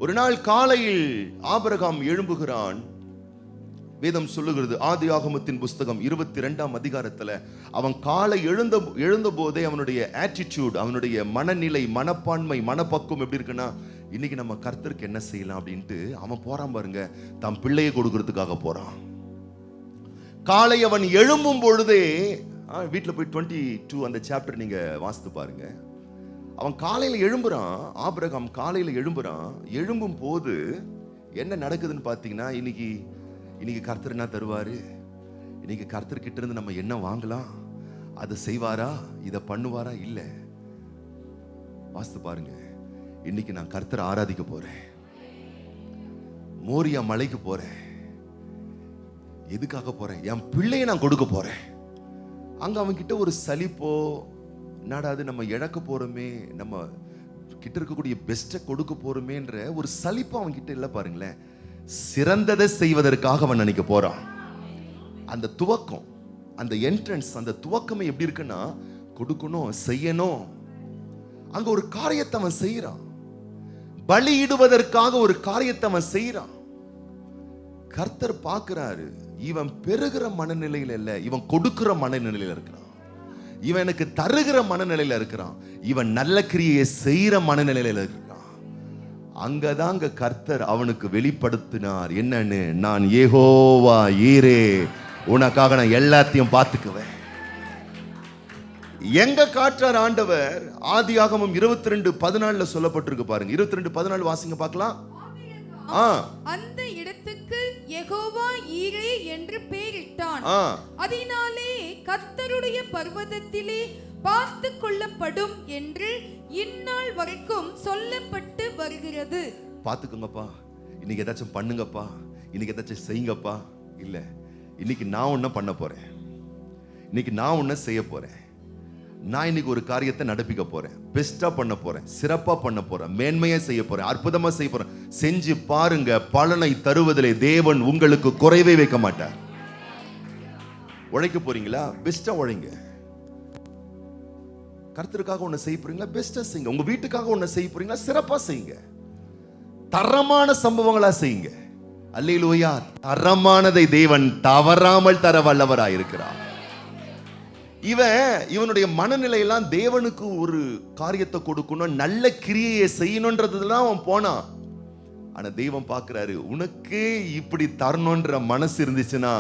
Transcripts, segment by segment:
ஒரு நாள் காலையில் ஆபிரகாம் எழும்புகிறான். வேதம் சொல்லுகிறது, ஆதியாகமத்தின் புஸ்தகம் 22ஆம் அதிகாரத்துல அவன் காலை எழுந்த போதே அவனுடைய ஆட்டிடியூட், அவனுடைய மனநிலை, மனப்பான்மை, மனப்பக்குவம் எப்படி இருக்குன்னா, இன்னைக்கு நம்ம கர்த்தருக்கு என்ன செய்யலாம் அப்படின்ட்டு அவன் போறான் பாருங்க. தன் பிள்ளையை கொடுக்கறதுக்காக போறான். காலை அவன் எழும்பும் பொழுதே, வீட்டில் போய் 22 அந்த சாப்டர் நீங்க வாசித்து பாருங்க. அவன் காலையில எழும்புறான். ஆபிரகாம் காலையில எழும்புறான். எழும்பும் போது என்ன நடக்குதுன்னு பார்த்தீங்கன்னா, இன்னைக்கு கர்த்தர் என்ன தருவாரு, இன்னைக்கு கர்த்தர் கிட்ட இருந்து நம்ம என்ன வாங்கலாம், அதை செய்வாரா, இதை பண்ணுவாரா? இல்ல. வாசித்து பாருங்க. இன்னைக்கு நான் கர்த்தரை ஆராதிக்க போறேன், மோரியா மலைக்கு போறேன். எதுக்காக போறேன்? என் பிள்ளையை நான் கொடுக்க போறேன். அங்க அவன் கிட்ட ஒரு சலிப்போ, நாடாது நம்ம இழக்க போறோமே, நம்ம கிட்ட இருக்கக்கூடிய பெஸ்ட்டை கொடுக்க போறோமேன்ற ஒரு சலிப்பு அவன் கிட்ட இல்ல. பாருங்களேன், சிறந்ததை செய்வதற்காக அவன் நினைக்க போறான். அந்த துவக்கம், அந்த என்ட்ரன்ஸ், அந்த துவக்கமே எப்படி இருக்குன்னா, கொடுக்கணும், செய்யணும். அங்க ஒரு காரியத்தை அவன் செய்யறான். பலியிடுவதற்காக ஒரு காரியத்தை அவன் செய்யறான். கர்த்தர் பார்க்கிறாரு, இவன் பெறுகிற மனநிலையில இல்ல, இவன் கொடுக்கிற மனநிலையில இருக்கிறான். இவன் எனக்கு தருகிற மனநிலையில இருக்கிறான். இவன் நல்ல கிரியை செய்யற மனநிலையில இருக்கிறான். அங்கதாங்க கர்த்தர் அவனுக்கு வெளிப்படுத்தினார் என்னன்னு, நான் யெகோவா ஈரே, உனக்காக நான் எல்லாத்தையும் பார்த்துக்குவேன். எங்க காட்டுறார் ஆண்டவர்? ஆதியாகமம் 22:14 சொல்லப்பட்டிருக்கு பாருங்க. 22:14 வாசிங்க பார்க்கலாம். அந்த இடத்துக்கு யெகோவா ஈரே என்று பெயரிட்டான். அதனாலே கர்த்தருடைய பர்வதத்திலே பார்த்து கொள்ளப்படும் என்று இந்நாள் வரைக்கும் சொல்லப்பட்டு வருகிறது. பாத்துக்கோங்கப்பா, இன்னைக்கு ஏதாச்சும் பண்ணுங்கப்பா, இன்னைக்கு ஏதாச்சும் செய்யுங்கப்பா. இல்ல, இன்னைக்கு நான் ஒன்னும் பண்ண போறேன், இன்னைக்கு நான் ஒன்னும் செய்ய போறேன். நான் இன்னைக்கு ஒரு காரியத்தை நடப்பிக்க போறேன், பெஸ்டா பண்ண போறேன், சிறப்பா பண்ண போறேன், மேன்மையா செய்ய போறேன், அற்புதமா செய்ய போறேன். செஞ்சு பாருங்க, பலனை தருவதிலே தேவன் உங்களுக்கு குறைவே வைக்க மாட்டார். உழைக்க போறீங்களா? பெஸ்டா உழைங்க. கர்த்தருக்காக ஒண்ணு செய்ய போறீங்களா? பெஸ்டா செய்யுங்க. உங்க வீட்டுக்காக ஒண்ணு செய்ய போறீங்களா? சிறப்பா செய்யுங்க. தரமான சம்பவங்களா செய்யுங்க. அல்லேலூயா. தரமானதை தேவன் தவறாமல் தர வல்லவராயிருக்கிறார். இவனுடைய மனநிலையெல்லாம் தேவனுக்கு ஒரு காரியத்தை கொடுக்கணும், நல்ல கிரியையை செய்யணும்ன்றதுதான் அவன் போனான். ஆனா தெய்வம் பார்க்கிறாரு, உனக்கு இப்படி தரணும்ன்ற மனசு இருந்துச்சுன்னா,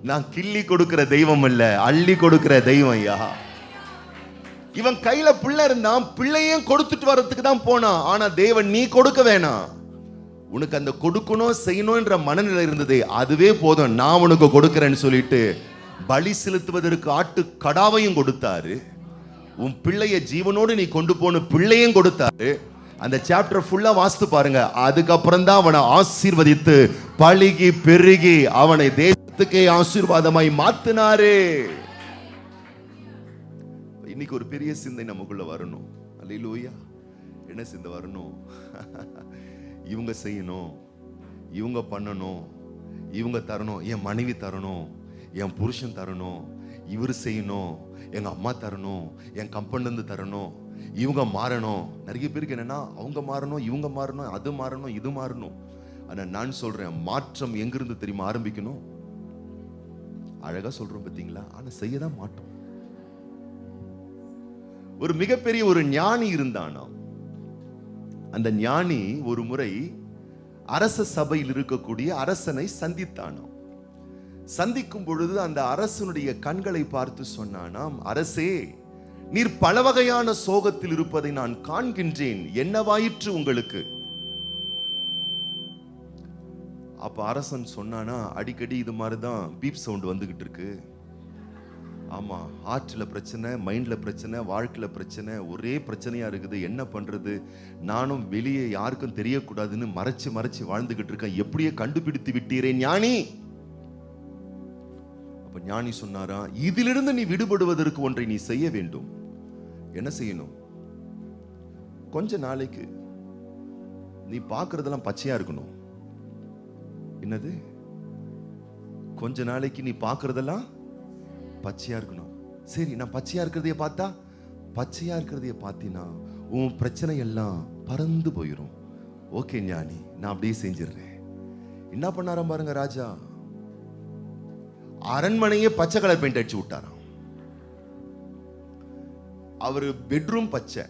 நான் கிள்ளி கொடுக்கிற தெய்வம் இல்ல, அள்ளி கொடுக்கிற தெய்வம். ஐயா, இவன் கையில பிள்ளை இருந்தான், பிள்ளையும் கொடுத்துட்டு வர்றதுக்கு தான் போனான். ஆனா தேவன், நீ கொடுக்க வேணாம், உனக்கு அந்த கொடுக்கணும் செய்யணும்ன்ற மனநிலை இருந்தது, அதுவே போதும், நான் உனக்கு கொடுக்கிறேன்னு சொல்லிட்டு பலி செலுத்துவதற்கு ஆட்டு கடாவையும் கொடுத்தாரு. உன் பிள்ளைய ஜீவனோடு நீ கொண்டு போன பிள்ளையும் கொடுத்தாரு. அந்த சாப்டர் ஃபுல்லா வாசித்து பாருங்க. அதுக்கப்புறம் தான் அவனை ஆசீர்வதித்து பழுகி பெருகி அவனை தேசத்துக்கே ஆசீர்வாதமாய் மாத்தினாரு. இன்னைக்கு ஒரு பெரிய சிந்தை நமக்குள்ள வரணும். அல்லேலூயா. என்ன சிந்தை வரணும்? இவங்க செய்யணும், இவங்க பண்ணணும், இவங்க தரணும், என் மனைவி தரணும், என் புருஷன் தரணும், இவர் செய்யணும், எங்க அம்மா தரணும், என் கம்பெனிலேருந்து தரணும், இவங்க மாறணும். நிறைய பேருக்கு என்னன்னா, அவங்க மாறணும், இவங்க மாறணும், அது மாறணும், இது மாறணும். ஆனா நான் சொல்றேன், மாற்றம் எங்கிருந்து தெரியுமா ஆரம்பிக்கணும்? அழகா சொல்றோம் பார்த்தீங்களா? ஆனா செய்யதான் மாட்டோம். ஒரு மிகப்பெரிய ஒரு ஞானி இருந்தானா. அந்த ஞானி ஒரு முறை அரச சபையில் இருக்கக்கூடிய அரசனை சந்தித்தானாம். சந்திக்கும் பொழுது அந்த அரசனுடைய கண்களை பார்த்து சொன்னானாம், அரசே, நீர் பல வகையான சோகத்தில் இருப்பதை நான் காண்கின்றேன், என்னவாயிற்று உங்களுக்கு? அப்ப அரசன் சொன்னானா, அடிக்கடி இது மாதிரிதான் பீப் சவுண்ட் வந்துகிட்டு இருக்கு. ஆமா, ஹார்ட்ல பிரச்சனை, மைண்ட்ல பிரச்சனை, வாழ்க்கையில பிரச்சனை, ஒரே பிரச்சனையா இருக்குது, என்ன பண்றது? நானும் வெளியே யாருக்கும் தெரியக்கூடாதுன்னு மறைச்சு மறைச்சு வாழ்ந்துகிட்டு இருக்கேன், எப்படியே கண்டுபிடித்து விட்டீரே ஞானி. அப்ப ஞானி சொன்னாரா, இதிலிருந்து நீ விடுபடுவதற்கு ஒன்றை நீ செய்ய வேண்டும். என்ன செய்யணும்? கொஞ்ச நாளைக்கு நீ பார்க்கறதெல்லாம் பச்சையா இருக்கணும். என்னது? கொஞ்ச நாளைக்கு நீ பார்க்கறதெல்லாம் பச்சையா இருக்கணும். சரி, நான் பச்சையா இருக்கிறதைய பார்த்தா, பச்சையா இருக்கிறதைய பார்த்தினா உன் பிரச்சனை எல்லாம் பறந்து போயிடும், ஓகே ஞானி, நான் அப்படியே செஞ்சிடறேன். என்ன பண்ணாராம் பாருங்க ராஜா, அரண்மனையே பச்சை கலர் பெயிண்ட் அடிச்சு விட்டாராம். அவரு பெட்ரூம் பச்சை,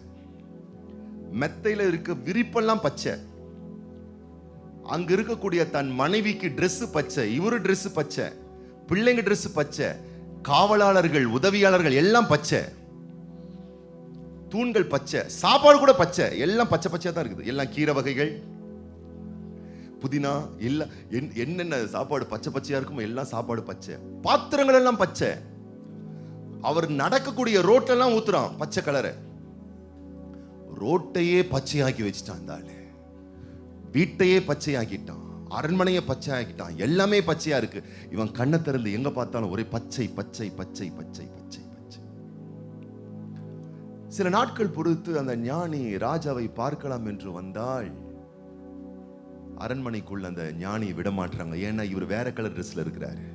மெத்தையில இருக்க விரிப்பெல்லாம் பச்சை, அங்க இருக்கக்கூடிய தன் மனைவிக்கு Dress பச்சை, இவரு Dress பச்சை, பிள்ளைங்க Dress பச்சை, காவலாளர்கள் உதவியாளர்கள் எல்லாம் பச்சை, தூண்கள் பச்சை, சாப்பாடு கூட பச்சை, எல்லாம் பச்சை பச்சையா தான் இருக்குது. எல்லாம் கீரை வகைகள், புதினா, எல்லாம் என்னென்ன சாப்பாடு பச்சை பச்சையா இருக்குமோ எல்லாம் சாப்பாடு பச்சை, பாத்திரங்கள் எல்லாம் பச்சை. அவர் நடக்கக்கூடிய ரோட்டெல்லாம் ஊத்துறான் பச்சை கலரை. ரோட்டையே பச்சையாக்கி வச்சுட்டான் அந்த ஆளு, வீட்டையே பச்சையாக்கிட்டான், அரண்மனையை பச்சையாக்கிட்டான், எல்லாமே பச்சையா இருக்கு. இவன் கண்ணை திறந்து எங்க பார்த்தாலும் ஒரே பச்சை பச்சை பச்சை பச்சை பச்சை பச்சை. சில நாட்கள் பொறுத்து அந்த ஞானி ராஜாவை பார்க்கலாம் என்று வந்தால் அரண்மனைக்குள்ள அந்த ஞானி விட மாட்டாங்க. ஏன்னா இவர் வேற கலர் ட்ரெஸ்ல இருக்கிறாரு.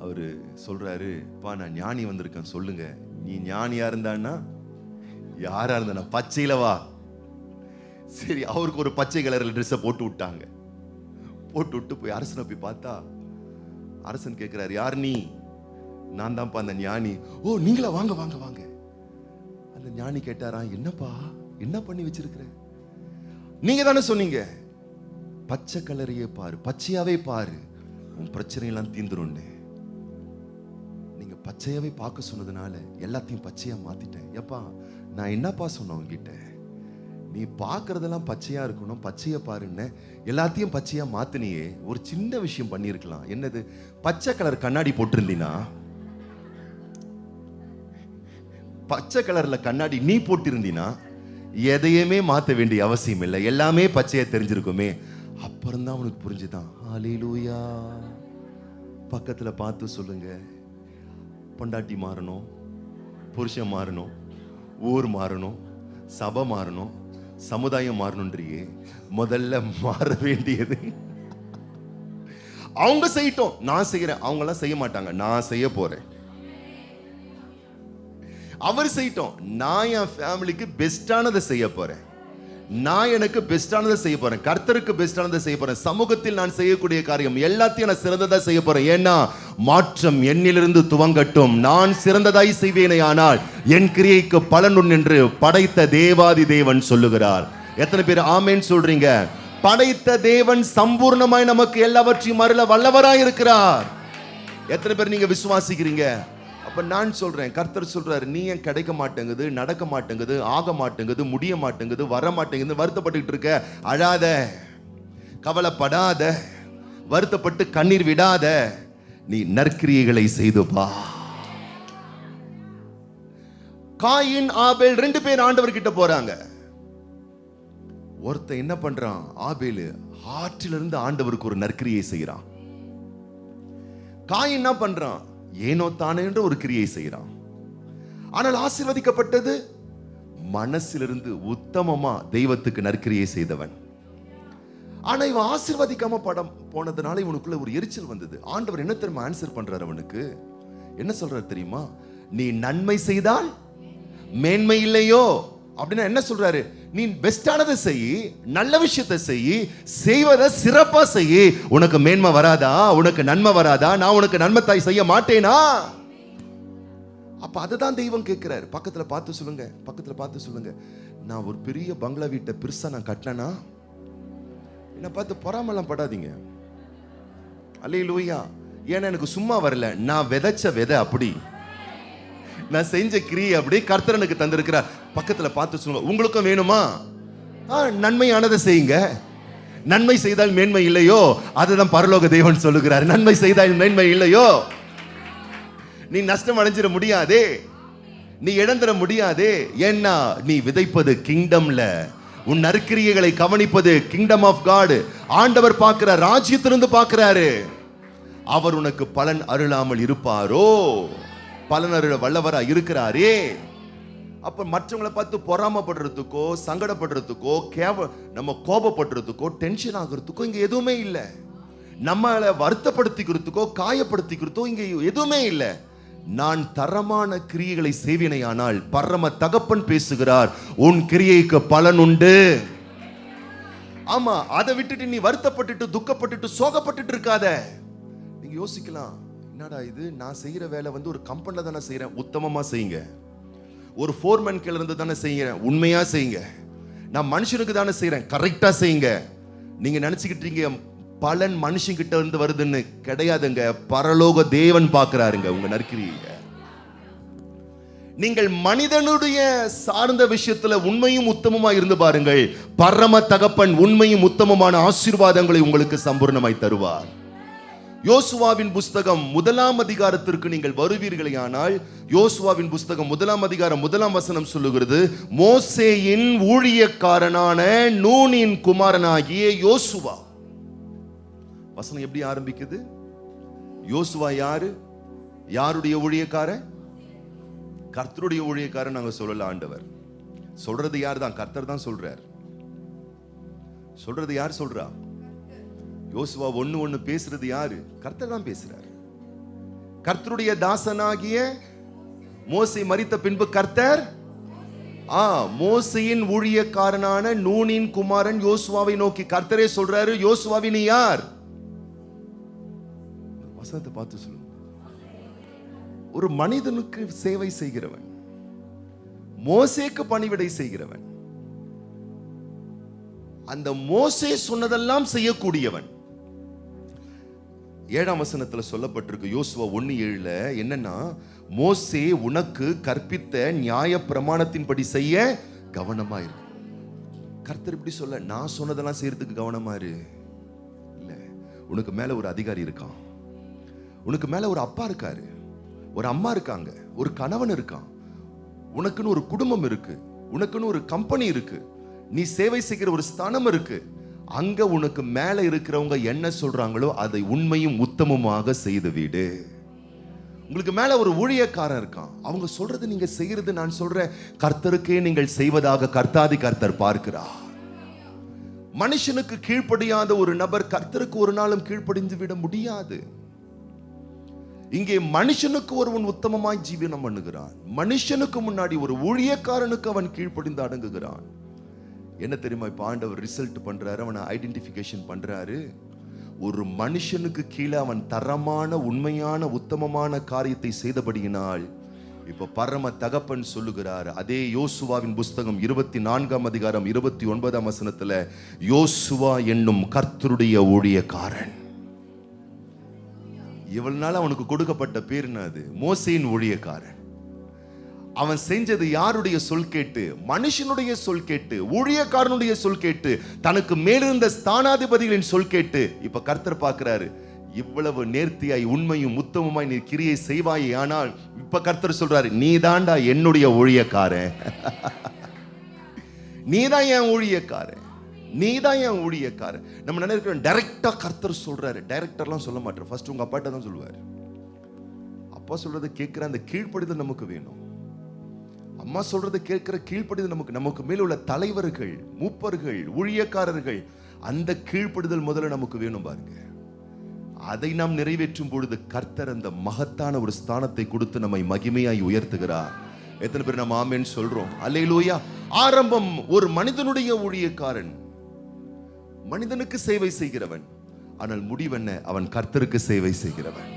அவரு சொல்றாரு, பா நான் ஞானி வந்திருக்கேன், சொல்லுங்க. நீ ஞானியா இருந்தான்னா யாரா இருந்தா பச்சையில வா. சரி, அவருக்கு ஒரு பச்சை கலர்ல ட்ரெஸ்ஸை போட்டு விட்டாங்க. போட்டு விட்டு போய் அரசனை போய் பார்த்தா அரசன் கேட்கிறாரு, யார் நீ? நான் தான்ப்பா அந்த ஞானி. ஓ நீங்களா, வாங்க வாங்க வாங்க. அந்த ஞானி கேட்டாரா, என்னப்பா என்ன பண்ணி வச்சிருக்கிற? நீங்க தானே சொன்னீங்க பச்சை கலரையே பாரு, பச்சையாவே பாரு, உன் பிரச்சனையெல்லாம் தீந்துரும்னு. நீங்க பச்சையாவே பார்க்க சொன்னதுனால எல்லாத்தையும் பச்சையா மாத்திட்டேன். எப்பா நான் என்னப்பா சொன்னேன் உங்ககிட்ட? நீ பார்க்கறதெல்லாம் பச்சையா இருக்கணும், பச்சையா பாருன்னு எல்லாத்தையும் பச்சையா மாத்தினியே. ஒரு சின்ன விஷயம் பண்ணியிருக்கலாம். என்னது? பச்சை கலர் கண்ணாடி போட்டிருந்தீனா, பச்சை கலர்ல கண்ணாடி நீ போட்டிருந்தீனா எதையுமே மாத்த வேண்டிய அவசியம் இல்லை, எல்லாமே பச்சையா தெரிஞ்சிருக்குமே. அப்புறம் தான் அவனுக்கு புரிஞ்சுதான். ஹல்லேலூயா. பக்கத்துல பார்த்து சொல்லுங்க, பொண்டாட்டி மாறணும், புருஷன் மாறணும், ஊர் மாறணும், சபை மாறணும், சமுதாயம் மாறணும்ன்றியே. முதல்ல மாற வேண்டியது அவங்க செய்யட்டும், நான் செய்யறேன். அவங்க எல்லாம் செய்ய மாட்டாங்க, நான் செய்ய போறேன். அவர் செய்யட்டும், நான் என் ஃபேமிலிக்கு பெஸ்டானதை செய்ய போறேன். நான் எனக்கு பெஸ்டானதை செய்ய போறேன், கர்த்தருக்கு பெஸ்டானதை செய்ய போறேன். சமூகத்தில் நான் செய்யக்கூடிய காரியம் எல்லாத்தையும் நான் சிறந்ததா செய்ய போறேன். ஏன்னா மாற்றம் என்னிலிருந்து துவங்கட்டும். நான் சிறந்ததாய் செய்வேனே ஆனால் என் கிரியைக்கு பலனுண்டு என்று படைத்த தேவாதி தேவன் சொல்லுகிறார். எத்தனை பேர் ஆமென் சொல்றீங்க? படைத்த தேவன் சம்பூர்ணமாய் நமக்கு எல்லாவற்றையும் அருள வல்லவராய் இருக்கிறார். எத்தனை பேர் நீங்க விசுவாசிக்கிறீங்க? அப்ப நான் சொல்றேன், கர்த்தர் சொல்றாரு, நீ ஏன் கிடைக்க மாட்டேங்குது, நடக்க மாட்டேங்குது, ஆக மாட்டேங்குது, முடிய மாட்டேங்குது, வர மாட்டேங்குது வருத்தப்பட்டு இருக்க? அழாத, கவலைப்படாத, வருத்தப்பட்டு கண்ணீர் விடாத, நீ நற்கிரியைகளை செய்து பா. காயின் ஆபேல் 2 பேர் ஆண்டவர் கிட்ட போறாங்க. ஒருத்தன் என்ன பண்றான்? ஆபேல் ஆற்றிலிருந்து ஆண்டவருக்கு ஒரு நற்கிரியை செய்யறான். காயின் என்ன பண்றான்? ஏனோ தானே என்று ஒரு கிரியை செய்யறான். ஆனால் ஆசீர்வதிக்கப்பட்டது மனசிலிருந்து உத்தமமா தெய்வத்துக்கு நற்கிரியை செய்தவன். ஆனா இவன் ஆசீர்வதிக்காம போனதுனால இவனுக்குள்ள ஒரு எரிச்சல் வந்தது. ஆண்டவர் என்ன தெரியுமா ஆன்சர் பண்றாரு அவனுக்கு? என்ன சொல்றாரு தெரியுமா? நீ நன்மை செய்தால் மேன்மை இல்லையோ அப்படின்னா என்ன சொல்றாரு? நீ பெஸ்டானதை செய், நல்ல விஷயத்தை செய், செய்வதை சிறப்பா செய். உனக்கு மேன்மை வராதா? உனக்கு நன்மை வராதா? நான் உனக்கு நன்மை தாய் செய்ய மாட்டேனா? அப்ப அதுதான் தெய்வம் கேட்கிறாரு. பக்கத்துல பார்த்து சொல்லுங்க, பக்கத்துல பார்த்து சொல்லுங்க, நான் ஒரு பெரிய பங்களா வீட்டை பெருசா நான் கட்டினேனா? என்ன பார்த்து பொறாமலாம் படாதீங்க. அல்லேலூயா. ஏன்னா எனக்கு சும்மா வரல, நான் விதைச்ச விதை அப்படி, நான் செஞ்ச கிரியை அப்படி கர்த்தர் எனக்கு தந்திருக்கிறார். பக்கத்துல பார்த்து சொல்லுங்க, உங்களுக்கும் வேணுமா? நன்மையானதை செய்யுங்க. நன்மை செய்தால் மேன்மை இல்லையோ? அதுதான் பரலோக தேவன் சொல்லுகிறார். நன்மை செய்தால் மேன்மை இல்லையோ? நீ நஷ்டம் அடைஞ்சிட முடியாதே, நீ இழந்துட முடியாதே. ஏன்னா நீ விதைப்பது கிங்டம்ல, உன் நற்கிரியைகளை கவனிப்பது கிங்டம் ஆஃப் காட். ஆண்டவர் பார்க்கிறார், ராஜ்யத்திலிருந்து பார்க்கிறாரு. அவர் உனக்கு பலன் அருளாமல் இருப்பாரோ? பலன் அருள வல்லவரா இருக்கிறாரே. அப்ப மற்றவங்களை பார்த்து பொறாமப்படுறதுக்கோ, சங்கடப்படுறதுக்கோ, நம்ம கோபப்படுறதுக்கோ, டென்ஷன் ஆகுறதுக்கோ இங்க எதுவுமே இல்லை. நம்மளை வருத்தப்படுத்திக்கிறதுக்கோ, காயப்படுத்திக்கிறதோ இங்க எதுவுமே இல்லை. நான் தரமான கிரியைகளை செய்வினையானால் பரம தகப்பன் பேசுகிறார், உன் கிரியைக்கு பலன் உண்டு. ஆமா, அதை விட்டுட்டு நீ வருத்தப்பட்டுட்டு துக்கப்பட்டுட்டு சோகப்பட்டுட்டு இருக்காத. நீங்க யோசிக்கலாம், என்னடா இது, நான் செய்யற வேலை ஒரு கம்பெனில தானே செய்யறேன், உத்தமமா செய்யுங்க. ஒரு ஃபோர்மேன் கீழ இருந்து தானே செய்யறேன், உண்மையா செய்யுங்க. நான் மனுஷனுக்கு தானே செய்யறேன், கரெக்டா செய்யுங்க. நீங்க நினைச்சுக்கிட்டீங்க பலன் மனுஷங்கிட்ட இருந்து வருதுன்னு, கிடையாதுங்க. பரலோக தேவன் பார்க்கிறாருங்க உங்க நற்கிரியைய. நீங்கள் மனிதனுடைய சார்ந்த விஷயத்துல உண்மையும் உத்தமமா இருந்து பாருங்கள், பரம தகப்பன் உண்மையும் உத்தமமான ஆசீர்வாதங்களை உங்களுக்கு சம்பூர்ணமாய் தருவார். யோசுவாவின் புஸ்தகம் 1 அதிகாரத்திற்கு நீங்கள் வருவீர்களேயானால், யோசுவாவின் புஸ்தகம் 1 அதிகாரம் 1 வசனம் சொல்லுகிறது, மோசேயின் ஊழியக்காரனான நூனின் குமாரனாகிய யோசுவா. வசனம் எப்படி ஆரம்பிக்குது? யோசுவா யாரு? யாருடைய ஊழியக்காரன்? கர்த்தருடைய ஊழியக்காரன். நாங்க சொல்லல, ஆண்டவர் சொல்றது யார் தான்? கர்த்தர் தான் சொல்றார். சொல்றது யார் சொல்றா? யோசுவா 1:1 பேசுறது யாரு? கர்த்தர் தான் பேசுறார். கர்த்தருடைய தாசனாகிய மோசே மரித்த பின்பு கர்த்தர் மோசையின் ஊழியக்காரனான நூனின் குமாரன் யோசுவாவை நோக்கி கர்த்தரே சொல்றாரு, யோசுவாவி நீ யார்? வசனத்தை பார்த்து சொல்லுங்க. ஒரு மனிதனுக்கு சேவை செய்கிறவன், மோசேக்கு பணிவிடை செய்கிறவன், அந்த மோசே சொன்னதெல்லாம் செய்யக்கூடியவன். 7ஆம் வசனத்துல சொல்லப்பட்டிருக்கு, யோசுவா 1:7 என்னன்னா, மோசே உனக்கு கற்பித்த நியாய பிரமாணத்தின்படி செய்ய கவனமா இரு. கர்த்தர் இப்படி சொல்ல, நான் சொன்னதெல்லாம் செய்யறதுக்கு கவனமா இரு இல்ல. உனக்கு மேல ஒரு அதிகாரி இருக்கான், உனக்கு மேல ஒரு அப்பா இருக்காரு, ஒரு அம்மா இருக்காங்க, ஒரு கணவன் இருக்கான், உனக்குன்னு ஒரு குடும்பம் இருக்கு, உனக்குன்னு ஒரு கம்பெனி இருக்கு, நீ சேவை செய்கிற ஒரு ஸ்தானம் இருக்கு. அங்க உனக்கு மேல இருக்கிறவங்க என்ன சொல்றாங்களோ அதை உண்மையும் உத்தமமாக செய்து விடு. உங்களுக்கு மேல ஒரு ஊழியக்காரன் இருக்கான், அவங்க சொல்றது நீங்க செய்யறது, நான் சொல்றேன், கர்த்தருக்கே நீங்கள் செய்வதாக கர்த்தாதி கர்த்தர் பார்க்கிறார். மனுஷனுக்கு கீழ்ப்படியாத ஒரு நபர் கர்த்தருக்கு ஒரு நாளும் கீழ்ப்படிந்து விட முடியாது. இங்கே மனுஷனுக்கு ஒருவன் உத்தமமாய் ஜீவனம் பண்ணுகிறான், மனுஷனுக்கு முன்னாடி ஒரு ஊழியக்காரனுக்கு அவன் கீழ்ப்படிந்து அடங்குகிறான். என்ன தெரியுமா இப்ப ஆண்டவர் ரிசல்ட் பண்றாரு, அவனை ஐடென்டிஃபிகேஷன் பண்றாரு. ஒரு மனுஷனுக்கு கீழே அவன் தரமான உண்மையான உத்தமமான காரியத்தை செய்தபடியினால் இப்ப பரம தகப்பன் சொல்லுகிறார். அதே யோசுவாவின் புஸ்தகம் 24ஆம் அதிகாரம் 29ஆம் வசனத்துல, யோசுவா என்னும் கர்த்தருடைய ஊழியக்காரன். இவ்வளவு நாள் அவனுக்கு கொடுக்கப்பட்ட பேர் என்னது? மோசேயின் ஊழியக்காரன். அவன் செஞ்சது யாருடைய சொல் கேட்டு? மனுஷனுடைய சொல் கேட்டு, ஊழியக்காரனுடைய சொல் கேட்டு, தனக்கு மேலிருந்த ஸ்தானாதிபதிகளின் சொல் கேட்டு. இப்ப கர்த்தர் பார்க்கிறாரு, இவ்வளவு நேர்த்தியாய் உண்மையும் உத்தமமாய் நீ கிரியை செய்வாயே, ஆனால் இப்ப கர்த்தர் சொல்றாரு, நீ தாண்டா என்னுடைய ஊழியக்காரன், நீதான் என் ஊழியக்காரன், நீதான் என் ஊழியக்காரன். நம்ம நினைக்கிறோம் டைரக்டா கர்த்தர் சொல்றாரு. டைரக்டர்லாம் சொல்ல மாட்டார், ஃபர்ஸ்ட் உங்க அப்பாட்ட தான் சொல்லுவார். அப்பா சொல்றது கேட்கிற அந்த கீழ்ப்படிதல் நமக்கு வேணும். அம்மா சொல்றது கேட்கிற கீழ்ப்படிதல் நமக்கு மேல உள்ள தலைவர்கள், மூப்பர்கள், ஊழியக்காரர்கள், அந்த கீழ்ப்படிதல் முதல்ல நமக்கு வேணும் பாருங்க. அதை நாம் நிறைவேற்றும் பொழுது கர்த்தர் அந்த மகத்தான ஒரு ஸ்தானத்தை கொடுத்து நம்மை மகிமையாய் உயர்த்துகிறார். எத்தனை பேர் நம்ம ஆமென் சொல்றோம்? அல்லேலூயா. ஆரம்பம் ஒரு மனிதனுடைய ஊழியக்காரன், மனிதனுக்கு சேவை செய்கிறவன். ஆனால் முடிவென்ன? அவன் கர்த்தருக்கு சேவை செய்கிறவன்.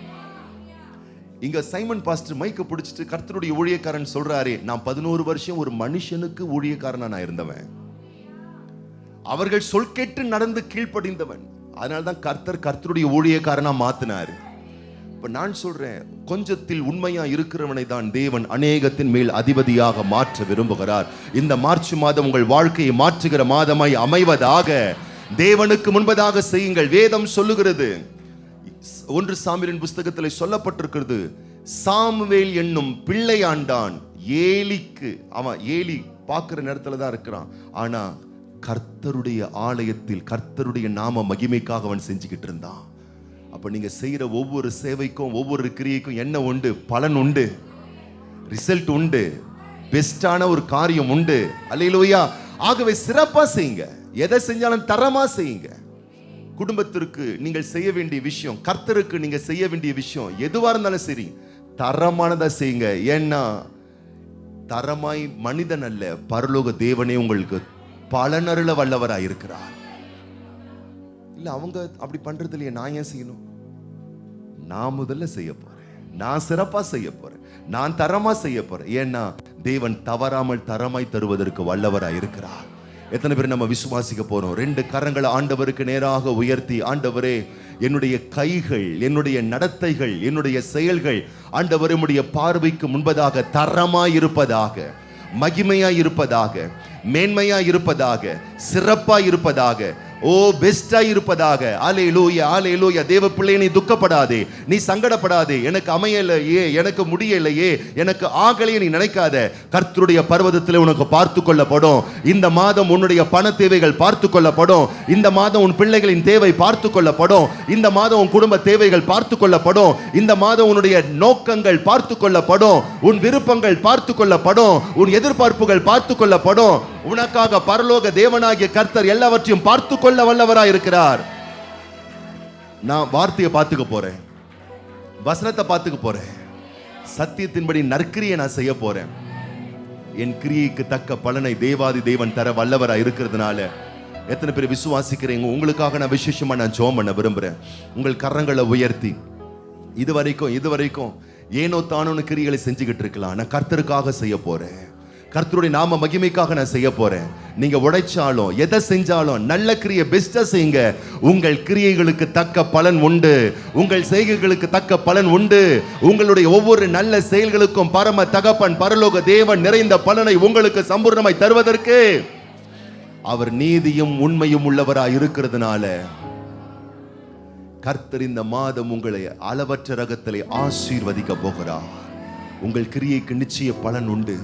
இங்க சைமன் பாஸ்டர் மைக்க பிடிச்சிட்டு கர்த்தருடைய ஊழியக்காரன் சொல்றாரே, நான் 11 வருஷம் ஒரு மனுஷனுக்கு ஊழியக்காரனா நான் இருந்தவன், அவர்கள் சொல் கேட்டு நடந்து கீழ்ப்படிந்தவன். அதனால்தான் கர்த்தருடைய ஊழியக்காரனா மாத்தினாரு. இப்ப நான் சொல்றேன், கொஞ்சத்தில் உண்மையா இருக்கிறவனை தான் தேவன் அநேகத்தின் மேல் அதிபதியாக மாற்ற விரும்புகிறார். இந்த மார்ச் மாதம் உங்கள் வாழ்க்கையை மாற்றுகிற மாதமாய் அமைவதாக. தேவனுக்கு முன்பதாக செய்யுங்கள். வேதம் சொல்லுகிறது, 1 சாமுவேலின் புஸ்தகத்தில் சொல்லப்பட்டிருக்கிறது, சாமுவேல் என்னும் பிள்ளை ஆண்டான் ஏலிக்கு. அவன் ஏலி பார்க்கிற நேரத்துல தான் இருக்கிறான், ஆனா கர்த்தருடைய ஆலயத்தில் கர்த்தருடைய நாம மகிமைக்காக அவன் செஞ்சுக்கிட்டு இருந்தான். அப்ப நீங்க செய்யற ஒவ்வொரு சேவைக்கும் ஒவ்வொரு கிரியைக்கும் என்ன உண்டு? பலன் உண்டு, ரிசல்ட் உண்டு, பெஸ்டான ஒரு காரியம் உண்டு. அல்லேலூயா. ஆகவே சிறப்பா செய்யுங்க, எதை செஞ்சாலும் தரமா செய்யுங்க. குடும்பத்திற்கு நீங்கள் செய்ய வேண்டிய விஷயம், கர்த்தருக்கு நீங்க செய்ய வேண்டிய விஷயம் எதுவா இருந்தாலும் சரி, தரமானதா செய்யுங்க. ஏன்னா தரமாய் மனிதன் அல்ல, பரலோக தேவனே உங்களுக்கு பலனருள வல்லவராய் இருக்கிறார். இல்ல அவங்க அப்படி பண்றது இல்லையே, நான் ஏன் செய்யணும்? நான் முதல்ல செய்ய போறேன், நான் சிறப்பா செய்ய போறேன், நான் தரமா செய்ய போறேன். ஏன்னா தேவன் தவறாமல் தரமாய் தருவதற்கு வல்லவராய் இருக்கிறார். எத்தனை பேர் நம்ம விசுவாசிக்க போறோம்? 2 கரங்களை ஆண்டவருக்கு நேராக உயர்த்தி, ஆண்டவரே என்னுடைய கைகள், என்னுடைய நடத்தைகள், என்னுடைய செயல்கள் ஆண்டவரே உம்முடைய பார்வைக்கு முன்பதாக தரமாய் இருப்பதாக, மகிமையாய் இருப்பதாக, மேன்மையாய் இருப்பதாக, சிறப்பாய் இருப்பதாக, ஓ பெஸ்டாய் இருப்பதாக. அல்லேலூயா, அல்லேலூயா. தேவ பிள்ளை, நீ துக்கப்படாதே, நீ சங்கடப்படாதே. எனக்கு அமையலையே, எனக்கு முடியலையே, எனக்கு ஆகலையே நீ நினைக்காத. கர்த்தருடைய பர்வதத்தில் உனக்கு பார்த்து கொள்ளப்படும். இந்த மாதம் உன்னுடைய பண தேவைகள் பார்த்து கொள்ளப்படும். இந்த மாதம் உன் பிள்ளைகளின் தேவை பார்த்து கொள்ளப்படும். இந்த மாதம் உன் குடும்ப தேவைகள் பார்த்து கொள்ளப்படும். இந்த மாதம் உன்னுடைய நோக்கங்கள் பார்த்து கொள்ளப்படும். உன் விருப்பங்கள் பார்த்து கொள்ளப்படும். உன் எதிர்பார்ப்புகள் பார்த்து கொள்ளப்படும். உனக்காக பரலோக தேவனாகிய கர்த்தர் எல்லாவற்றையும் பார்த்து கொள்ள வல்லவராய் இருக்கிறார். நான் வார்த்தையை பார்த்துக்க போறேன், வசனத்தை பார்த்துக்க போறேன், சத்தியத்தின்படி நற்கிரியை நான் செய்ய போறேன். என் கிரியைக்கு தக்க பலனை தேவாதி தேவன் தர வல்லவராய் இருக்கிறதுனால எத்தனை பேர் விசுவாசிக்கிறீங்க? உங்களுக்காக நான் விசேஷமா நான் ஜெபம் பண்ண விரும்புறேன். உங்கள் கரங்களை உயர்த்தி, இதுவரைக்கும் ஏனோ தானோன்னு கிரியைகளை செஞ்சுக்கிட்டு இருக்கலாம். நான் கர்த்தருக்காக செய்ய போறேன், கர்த்தருடைய நாம மகிமைக்காக நான் செய்ய போறேன். நீங்க உடைச்சாலும் எதை செஞ்சாலும் நல்ல கிரியை பெஸ்டா செய்யுங்க. உங்கள் கிரியைகளுக்கு தக்க பலன் உண்டு, உங்கள் செய்கைகளுக்கு தக்க பலன் உண்டு. உங்களுடைய ஒவ்வொரு நல்ல செயல்களுக்கும் பரம தகப்பன் பரலோக தேவன் நிறைந்த பலனை உங்களுக்கு சம்பூர்ணமாய் தருவதற்கு அவர் நீதியும் உண்மையும் உள்ளவராய் இருக்கிறதுனால கர்த்தர் இந்த மாதம் உங்களை அளவற்ற ரகத்திலே ஆசீர்வதிக்க போகிறார். உங்கள் கிரியைக்கு நிச்சய பலன் உண்டு.